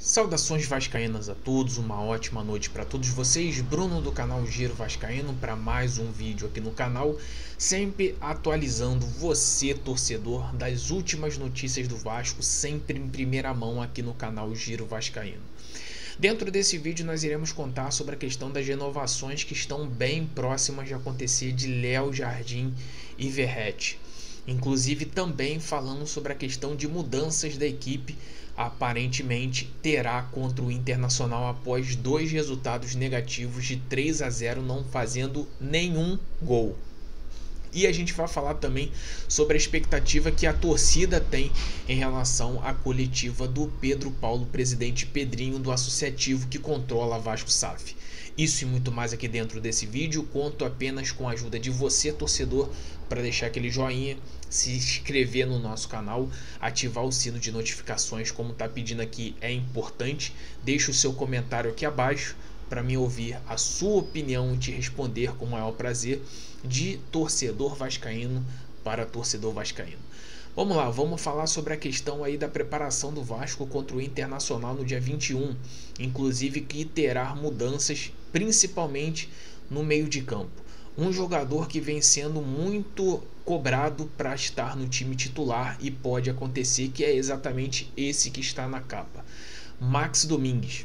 Saudações vascaínas a todos, uma ótima noite para todos vocês. Bruno do canal Giro Vascaíno para mais um vídeo aqui no canal, sempre atualizando você, torcedor, das últimas notícias do Vasco, sempre em primeira mão aqui no canal Giro Vascaíno. Dentro desse vídeo nós iremos contar sobre a questão das renovações que estão bem próximas de acontecer de Léo Jardim e Verratti. Inclusive também falando sobre a questão de mudanças da equipe, aparentemente terá contra o Internacional após 2 resultados negativos de 3-0, não fazendo nenhum gol. E a gente vai falar também sobre a expectativa que a torcida tem em relação à coletiva do Pedro Paulo, presidente Pedrinho, do associativo que controla Vasco SAF. Isso e muito mais aqui dentro desse vídeo. Conto apenas com a ajuda de você, torcedor, para deixar aquele joinha, se inscrever no nosso canal, ativar o sino de notificações, como está pedindo aqui, é importante. Deixe o seu comentário aqui abaixo para me ouvir a sua opinião e te responder com o maior prazer, de torcedor vascaíno para torcedor vascaíno. Vamos lá, vamos falar sobre a questão aí da preparação do Vasco contra o Internacional no dia 21, inclusive que terá mudanças principalmente no meio de campo. Um jogador que vem sendo muito cobrado para estar no time titular e pode acontecer que é exatamente esse que está na capa. Max Domingues.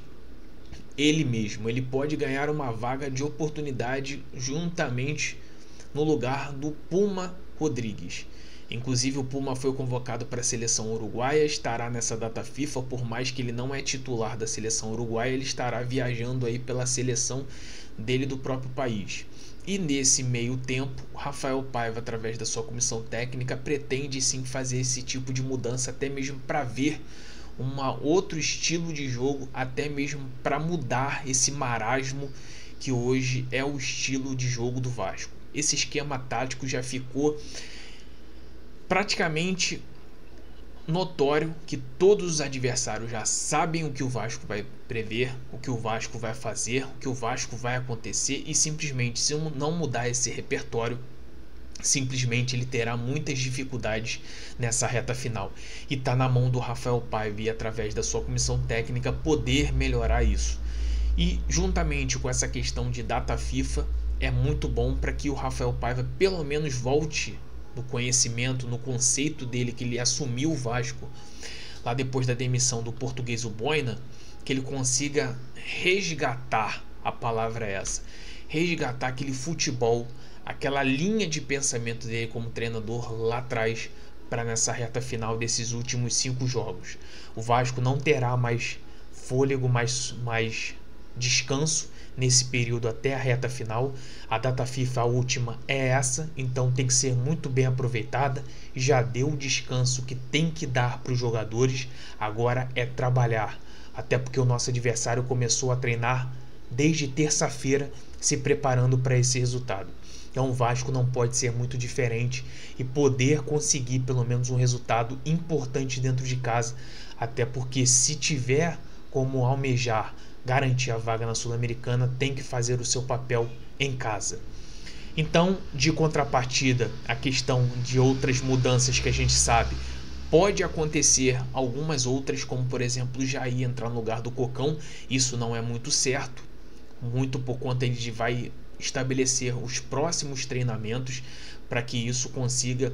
Ele mesmo, ele pode ganhar uma vaga de oportunidade juntamente no lugar do Puma Rodrigues. Inclusive o Puma foi convocado para a seleção uruguaia, estará nessa data FIFA, por mais que ele não é titular da seleção uruguaia, ele estará viajando aí pela seleção dele do próprio país. E nesse meio tempo, Rafael Paiva, através da sua comissão técnica, pretende sim fazer esse tipo de mudança, até mesmo para ver outro estilo de jogo, até mesmo para mudar esse marasmo que hoje é o estilo de jogo do Vasco. Esse esquema tático já ficou praticamente notório, que todos os adversários já sabem o que o Vasco vai prever, o que o Vasco vai fazer, o que o Vasco vai acontecer, e simplesmente, se não mudar esse repertório, simplesmente ele terá muitas dificuldades nessa reta final. E está na mão do Rafael Paiva e através da sua comissão técnica poder melhorar isso. E juntamente com essa questão de data FIFA, é muito bom para que o Rafael Paiva pelo menos volte no conhecimento, no conceito dele, que ele assumiu o Vasco lá depois da demissão do português Boina, que ele consiga resgatar, a palavra é essa, resgatar aquele futebol, aquela linha de pensamento dele como treinador lá atrás, para nessa reta final desses últimos 5 jogos. O Vasco não terá mais fôlego, mais descanso nesse período até a reta final. A data FIFA, a última, é essa, então tem que ser muito bem aproveitada. Já deu o descanso que tem que dar para os jogadores, agora é trabalhar, até porque o nosso adversário começou a treinar desde terça-feira, se preparando para esse resultado. Então o Vasco não pode ser muito diferente e poder conseguir pelo menos um resultado importante dentro de casa, até porque se tiver como almejar garantir a vaga na Sul-Americana, tem que fazer o seu papel em casa. Então, de contrapartida, a questão de outras mudanças que a gente sabe, pode acontecer algumas outras, como por exemplo o Jair entrar no lugar do Cocão. Isso não é muito certo, muito por conta de vai estabelecer os próximos treinamentos para que isso consiga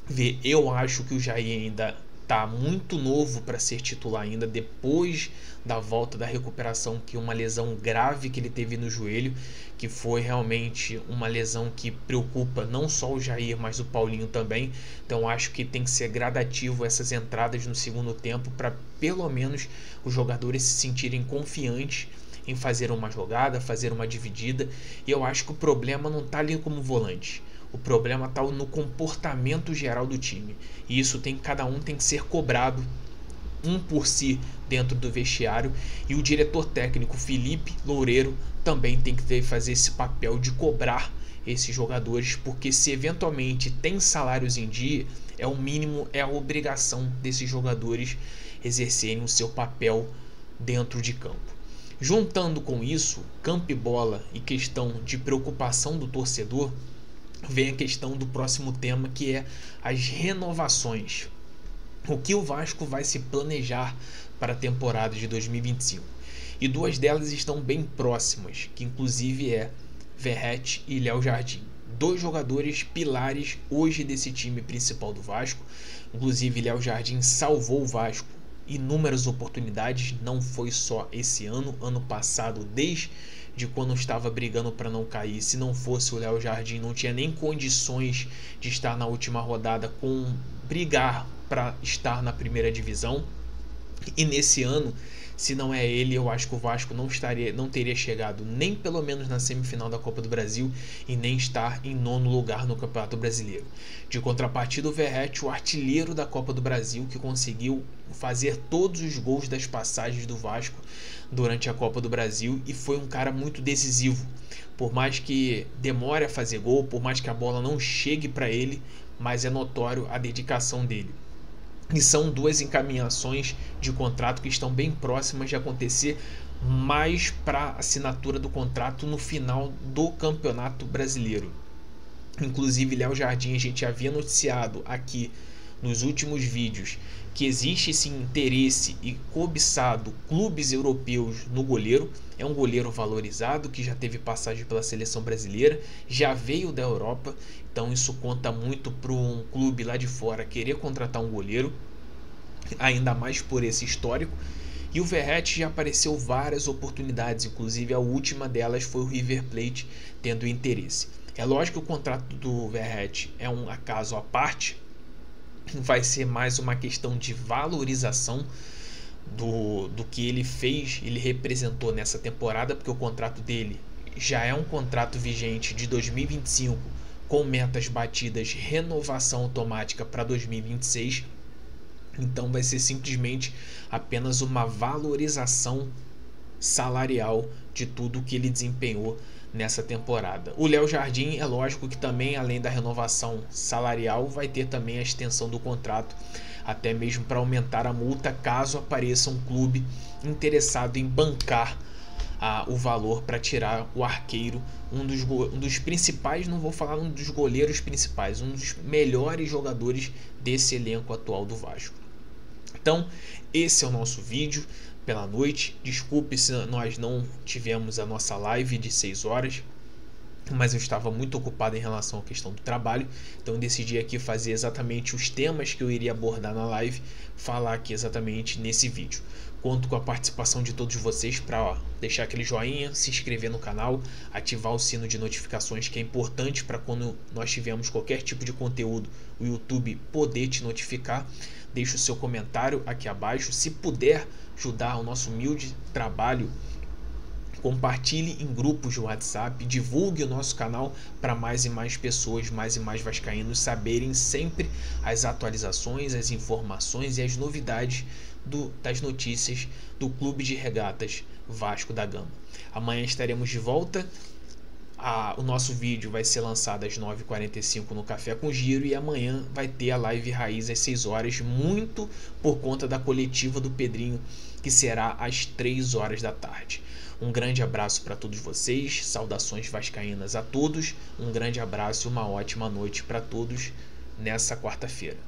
ver. Eu acho que o Jair ainda está muito novo para ser titular ainda, depois da volta da recuperação, que uma lesão grave que ele teve no joelho, que foi realmente uma lesão que preocupa não só o Jair, mas o Paulinho também. Então acho que tem que ser gradativo essas entradas no segundo tempo, para pelo menos os jogadores se sentirem confiantes em fazer uma jogada, fazer uma dividida. E eu acho que o problema não está ali como volante. O problema está no comportamento geral do time. E isso cada um tem que ser cobrado, um por si, dentro do vestiário. E o diretor técnico Felipe Loureiro também tem que fazer esse papel de cobrar esses jogadores, porque se eventualmente tem salários em dia, é o mínimo, é a obrigação desses jogadores exercerem o seu papel dentro de campo. Juntando com isso, campo e bola e questão de preocupação do torcedor, vem a questão do próximo tema, que é as renovações. o que o Vasco vai se planejar para a temporada de 2025. E duas delas estão bem próximas, que inclusive é Verratti e Léo Jardim. Dois jogadores pilares hoje desse time principal do Vasco. Inclusive Léo Jardim salvou o Vasco inúmeras oportunidades, não foi só esse ano, ano passado, desde quando estava brigando para não cair. Se não fosse o Léo Jardim, não tinha nem condições de estar na última rodada com brigar para estar na primeira divisão. E nesse ano, se não é ele, eu acho que o Vasco não teria chegado nem pelo menos na semifinal da Copa do Brasil e nem estar em 9º lugar no Campeonato Brasileiro. De contrapartida, o Verratti, o artilheiro da Copa do Brasil, que conseguiu fazer todos os gols das passagens do Vasco durante a Copa do Brasil e foi um cara muito decisivo. Por mais que demore a fazer gol, por mais que a bola não chegue para ele, mas é notório a dedicação dele. E são duas encaminhações de contrato que estão bem próximas de acontecer, mais para assinatura do contrato no final do Campeonato Brasileiro. Inclusive, Léo Jardim, a gente havia noticiado aqui nos últimos vídeos que existe esse interesse e cobiçado clubes europeus no goleiro. É um goleiro valorizado que já teve passagem pela seleção brasileira, já veio da Europa, então isso conta muito para um clube lá de fora querer contratar um goleiro, ainda mais por esse histórico. E o Verratti já apareceu várias oportunidades, inclusive a última delas foi o River Plate tendo interesse. É lógico que o contrato do Verratti é um acaso à parte, vai ser mais uma questão de valorização do que ele fez, ele representou nessa temporada, porque o contrato dele já é um contrato vigente de 2025 com metas batidas, renovação automática para 2026. Então vai ser simplesmente apenas uma valorização salarial de tudo que ele desempenhou nessa temporada. O Léo Jardim, é lógico que também, além da renovação salarial, vai ter também a extensão do contrato, até mesmo para aumentar a multa caso apareça um clube interessado em bancar o valor para tirar o arqueiro, um dos principais, não vou falar um dos goleiros principais, um dos melhores jogadores desse elenco atual do Vasco. Então, esse é o nosso vídeo pela noite. Desculpe se nós não tivemos a nossa live de 6 horas, mas eu estava muito ocupado em relação à questão do trabalho, então eu decidi aqui fazer exatamente os temas que eu iria abordar na live, falar aqui exatamente nesse vídeo. Conto com a participação de todos vocês para deixar aquele joinha, se inscrever no canal, ativar o sino de notificações, que é importante para quando nós tivermos qualquer tipo de conteúdo, o YouTube poder te notificar. Deixe o seu comentário aqui abaixo. Se puder ajudar o nosso humilde trabalho, compartilhe em grupos de WhatsApp, divulgue o nosso canal para mais e mais pessoas, mais e mais vascaínos saberem sempre as atualizações, as informações e as novidades das notícias do Clube de Regatas Vasco da Gama. Amanhã estaremos de volta. O nosso vídeo vai ser lançado às 9h45 no Café com Giro e amanhã vai ter a live raiz às 6 horas, muito por conta da coletiva do Pedrinho, que será às 3 horas da tarde. Um grande abraço para todos vocês, saudações vascaínas a todos, um grande abraço e uma ótima noite para todos nessa quarta-feira.